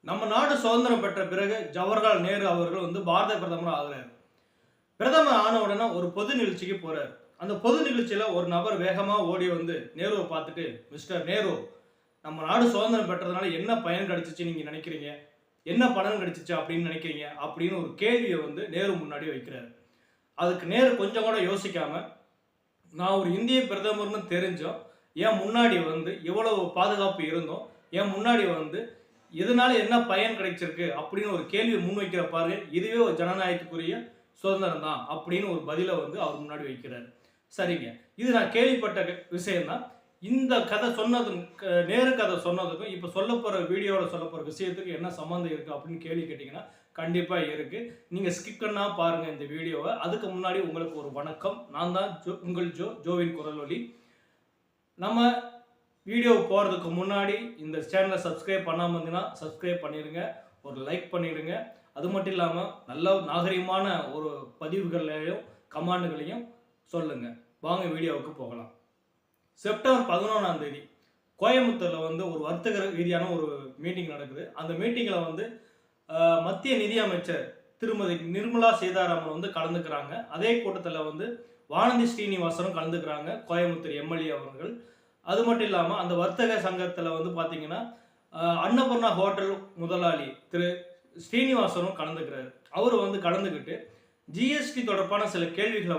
நம்ம நாடு சுதந்திரம் பெற்ற பிறகு ஜவஹர்லால் நேரு அவர்கள் பாரத பிரதமர் ஆகுறாரு. பிரதமர் ஆன உடனே ஒரு பொது நிகழ்ச்சிக்கு போறாரு. அந்த பொது நிகழ்ச்சியில ஒரு நபர் வேகமா ஓடி நேருவை பார்த்துட்டு, மிஸ்டர் நேரு, நம்ம நாடு சுதந்திரம் பெற்றதுனால என்ன பயன் கிடைச்சிச்சு நீங்க நினைக்கிறீங்க? என்ன பலன் கிடைச்சிச்சு அப்படின்னு நினைக்கிறீங்க? அப்படின்னு ஒரு கேள்வியை நேரு முன்னாடி வைக்கிறாரு. அதுக்கு நேரு கொஞ்சம் கூட யோசிக்காம, நான் ஒரு இந்திய பிரதமர்னு தெரிஞ்சோம், என் முன்னாடி இவ்வளவு பாதுகாப்பு இருந்தோம், என் முன்னாடி இதனால என்ன பயன் கிடைச்சிருக்கு அப்படின்னு ஒரு கேள்வி முன்வைக்கிற பாருங்க, இதுவே ஒரு ஜனநாயகத்துக்குரிய சுதந்திரம் தான் அப்படின்னு ஒரு பதிலை அவர் முன்னாடி வைக்கிறார். சரிங்க, இது நான் கேள்விப்பட்ட விஷயம் தான். இந்த கதை சொன்னது, நேரு கதை சொன்னதுக்கும் இப்போ சொல்ல போகிற வீடியோவில் சொல்ல போகிற விஷயத்துக்கு என்ன சம்மந்தம் இருக்குது அப்படின்னு கேள்வி கேட்டிங்கன்னா கண்டிப்பாக இருக்குது. நீங்கள் ஸ்கிப் பண்ணா பாருங்கள் இந்த வீடியோவை. அதுக்கு முன்னாடி உங்களுக்கு ஒரு வணக்கம். நான் தான் உங்கள் ஜோவின் குரலொலி. நம்ம வீடியோ போகிறதுக்கு முன்னாடி இந்த சேனலை சப்ஸ்கிரைப் பண்ணாமல் இருந்தீங்கன்னா சப்ஸ்கிரைப் பண்ணிடுங்க, ஒரு லைக் பண்ணிடுங்க. அது மட்டும் இல்லாமல் நல்ல நாகரிகமான ஒரு பதிவுகளையும் கமெண்டுகளையும் சொல்லுங்கள். வாங்க வீடியோவுக்கு போகலாம். செப்டம்பர் 11ஆம் தேதி கோயம்புத்தூரில் ஒரு வர்த்தக ரீதியான ஒரு மீட்டிங் நடக்குது. அந்த மீட்டிங்கில் மத்திய நிதியமைச்சர் திருமதி நிர்மலா சீதாராமன் கலந்துக்கிறாங்க. அதே கூட்டத்தில் வானதி ஸ்ரீனிவாசனும் கலந்துக்கிறாங்க, கோயம்புத்தூர் எம்எல்ஏ அவர்கள். அது மட்டும் இல்லாமல் அந்த வர்த்தக சங்கத்தில் பார்த்தீங்கன்னா அன்னபூர்ணா ஹோட்டல் முதலாளி திரு ஸ்ரீனிவாசனும் கலந்துக்கிறாரு. அவர் கலந்துக்கிட்டு ஜிஎஸ்டி தொடர்பான சில கேள்விகளை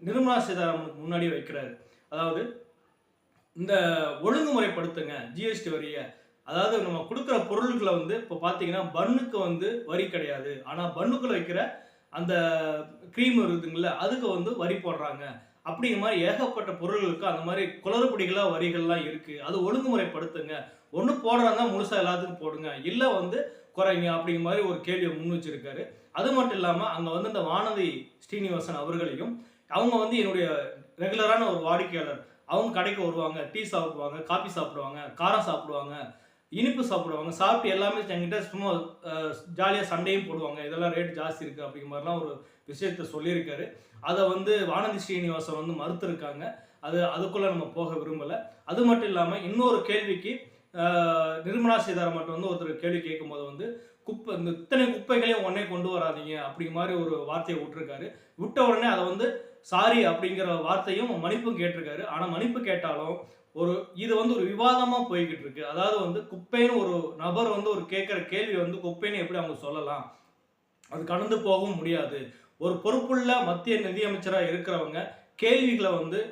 நிர்மலா சீதாராமனுக்கு முன்னாடி வைக்கிறாரு. அதாவது, இந்த ஒழுங்குமுறைப்படுத்துங்க ஜிஎஸ்டி வரியை. அதாவது நம்ம கொடுக்குற பொருட்களை இப்போ பார்த்தீங்கன்னா பன்னுக்கு வரி கிடையாது, ஆனால் பன்னுக்குள்ள வைக்கிற அந்த க்ரீம் இருக்குதுங்கள அதுக்கு வரி போடுறாங்க. அப்படிங்கிற மாதிரி ஏகப்பட்ட பொருள்களுக்கு அந்த மாதிரி குளறுபடிகளாக வரிகள்லாம் இருக்குது. அது ஒழுங்குமுறைப்படுத்துங்க. ஒன்று போடுறாங்க முழுசாக எல்லாத்துக்கும் போடுங்க, இல்லை குறைங்க அப்படிங்கிற மாதிரி ஒரு கேள்வியை முன் வச்சிருக்காரு. அது மட்டும் இல்லாமல் அங்கே இந்த வானதி ஸ்ரீனிவாசன் அவர்களையும், அவங்க என்னுடைய ரெகுலரான ஒரு வாடிக்கையாளர். அவங்க கடைக்கு வருவாங்க, டீ சாப்பிடுவாங்க, காஃபி சாப்பிடுவாங்க, காரம் சாப்பிடுவாங்க, இனிப்பு சாப்பிடுவாங்க. சாப்பிட்டு எல்லாமே என்கிட்ட சும்மா ஜாலியாக சண்டையும் போடுவாங்க. இதெல்லாம் ரேட் ஜாஸ்தி இருக்குது அப்படிங்கிற மாதிரிலாம் ஒரு விஷயத்த சொல்லியிருக்காரு. அதை வானதி ஸ்ரீனிவாசன் மறுத்துருக்காங்க. அதுக்குள்ளே நம்ம போக விரும்பலை. அது மட்டும் இல்லாமல் இன்னொரு கேள்விக்கு நிர்மலா சீதாராமன் ஒருத்தர் கேள்வி கேட்கும்போது குப்பை, இந்த இத்தனை குப்பைகளையும் உடனே கொண்டு வராதிங்க அப்படிங்கிற மாதிரி ஒரு வார்த்தையை விட்டுருக்காரு. விட்ட உடனே அதை சாரி அப்படிங்கிற வார்த்தையும் மன்னிப்பும் கேட்டிருக்காரு. ஆனால் மன்னிப்பு கேட்டாலும் இது ஒரு விவாதமாக போய்கிட்டு இருக்கு. அதாவது குப்பைன்னு ஒரு நபர் ஒரு கேட்குற கேள்வி குப்பைன்னு எப்படி அவங்க சொல்லலாம்? அது கடந்து போகவும் முடியாது. ஒரு பொறுப்புள்ள மத்திய நிதியமைச்சராக இருக்கிறவங்க கேள்விகளை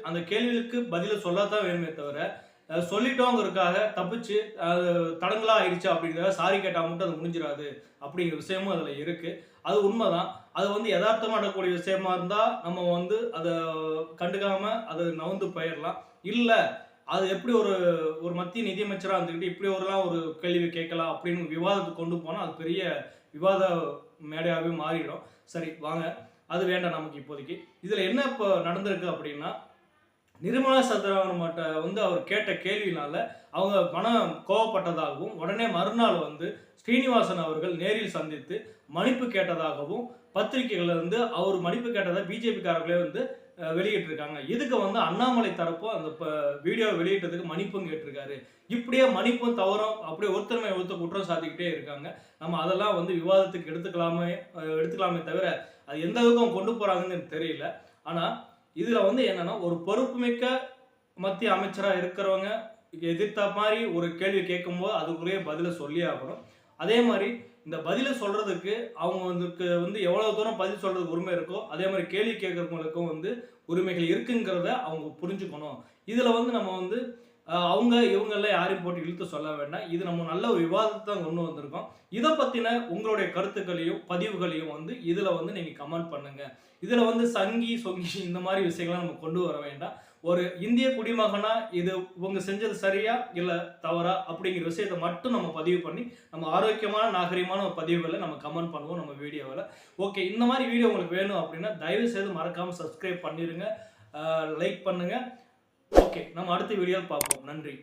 அந்த கேள்விகளுக்கு பதில சொல்லத்தான் வேணுமே தவிர, சொல்லிட்டோங்கிறதுக்காக தப்பிச்சு அது தடங்களா ஆயிடுச்சு அப்படிங்கிற சாரி கேட்டால் மட்டும் அது முடிஞ்சிடாது அப்படிங்கிற விஷயமும் அதில் இருக்குது. அது உண்மைதான். அது யதார்த்தமாக நடக்கக்கூடிய விஷயமா இருந்தால் நம்ம அதை கண்டுக்காமல் அது நவுந்து போயிடலாம். இல்லை, அது எப்படி ஒரு மத்திய நிதியமைச்சராக இருந்துக்கிட்டு இப்படி ஒரு கேள்வி கேட்கலாம் அப்படின்னு விவாதத்துக்கு கொண்டு போனால் அது பெரிய விவாத மேடையாகவே மாறிடும். சரி வாங்க, அது வேண்டாம் நமக்கு இப்போதைக்கு. இதில் என்ன இப்போ நடந்திருக்கு அப்படின்னா, நிர்மலா சீதாராமன் அவர் கேட்ட கேள்வினால அவங்க மனம் கோவப்பட்டதாகவும், உடனே மறுநாள் ஸ்ரீனிவாசன் அவர்கள் நேரில் சந்தித்து மன்னிப்பு கேட்டதாகவும் பத்திரிகைகள் அவர் மன்னிப்பு கேட்டதை பிஜேபிக்காரர்களே வெளியிட்டிருக்காங்க. இதுக்கு அண்ணாமலை தரப்போ அந்த வீடியோ வெளியிட்டதுக்கு மன்னிப்பும் கேட்டிருக்காரு. இப்படியே மன்னிப்பும் தவறும் அப்படியே ஒருத்தருமை ஒருத்தர் குற்றம் சாத்திக்கிட்டே இருக்காங்க. நம்ம அதெல்லாம் விவாதத்துக்கு எடுத்துக்கலாமே தவிர அது எந்த அளவுக்கு கொண்டு போறாங்கன்னு எனக்கு தெரியல. ஆனால் இதில் என்னன்னா, ஒரு பொறுப்புமிக்க மத்திய அமைச்சராக இருக்கிறவங்க எதிர்த்த மாதிரி ஒரு கேள்வி கேட்கும்போது அதுக்குள்ளேயே பதிலை சொல்லி ஆகணும். அதே மாதிரி இந்த பதிலை சொல்றதுக்கு அவங்களுக்கு எவ்வளவு தூரம் பதில் சொல்றதுக்கு உரிமை இருக்கோ அதே மாதிரி கேள்வி கேட்கறவங்களுக்கும் உரிமைகள் இருக்குங்கிறத அவங்க புரிஞ்சுக்கணும். இதுல நம்ம அவங்க இவங்கெல்லாம் யாரையும் போட்டு இழுத்து சொல்ல வேண்டாம். இது நம்ம நல்ல ஒரு விவாதத்தை தான் கொண்டு வந்திருக்கோம். இதை பத்தின உங்களுடைய கருத்துக்களையும் பதிவுகளையும் இதுல நீங்க கமெண்ட் பண்ணுங்க. இதுல சங்கி சொங்கி இந்த மாதிரி விஷயங்களை நம்ம கொண்டு வர வேண்டாம். ஒரு இந்திய குடிமகனா இது இவங்க செஞ்சது சரியா இல்லை தவறா அப்படிங்கிற விஷயத்தை மட்டும் நம்ம பதிவு பண்ணி நம்ம ஆரோக்கியமான நாகரிகமான ஒரு பதிவுகளை நம்ம கமெண்ட் பண்ணுவோம் நம்ம வீடியோவில். ஓகே, இந்த மாதிரி வீடியோ உங்களுக்கு வேணும் அப்படின்னா தயவு செய்து மறக்காமல் சப்ஸ்கிரைப் பண்ணிடுங்க, லைக் பண்ணுங்க. ஓகே, நம்ம அடுத்த வீடியோவில் பார்ப்போம். நன்றி.